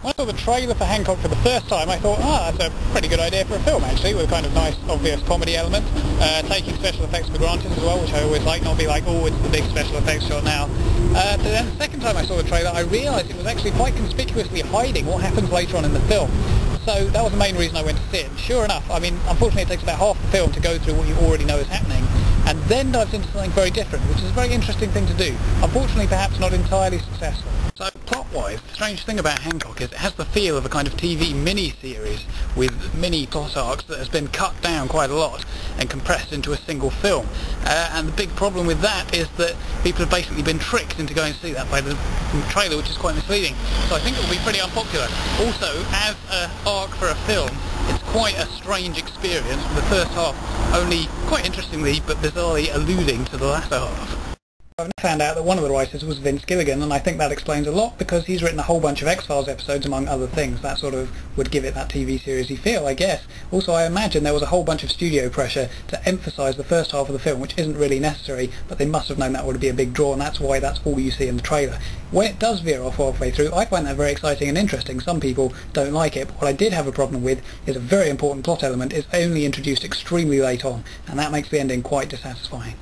When I saw the trailer for Hancock for the first time, I thought, that's a pretty good idea for a film, actually, with a kind of nice, obvious comedy element, taking special effects for granted as well, which I always like, not be like, oh, it's the big special effects shot now. But then the second time I saw the trailer, I realised it was actually quite conspicuously hiding what happens later on in the film. So that was the main reason I went to see it. And sure enough, I mean, unfortunately it takes about half the film to go through what you already know is happening, and then dives into something very different, which is a very interesting thing to do. Unfortunately, perhaps not entirely successful. So, plot-wise, the strange thing about Hancock is it has the feel of a kind of TV mini-series with mini plot arcs that has been cut down quite a lot and compressed into a single film. And the big problem with that is that people have basically been tricked into going to see that by the trailer, which is quite misleading. So I think it will be pretty unpopular. Also, as an arc for a film, it's quite a strange experience, with the first half only, quite interestingly but bizarrely, alluding to the latter half. I've now found out that one of the writers was Vince Gilligan, and I think that explains a lot because he's written a whole bunch of X-Files episodes among other things. That sort of would give it that TV series-y feel, I guess. Also, I imagine there was a whole bunch of studio pressure to emphasise the first half of the film, which isn't really necessary, but they must have known that would be a big draw, and that's why that's all you see in the trailer. When it does veer off halfway through, I find that very exciting and interesting. Some people don't like it, but what I did have a problem with is a very important plot element is only introduced extremely late on, and that makes the ending quite dissatisfying.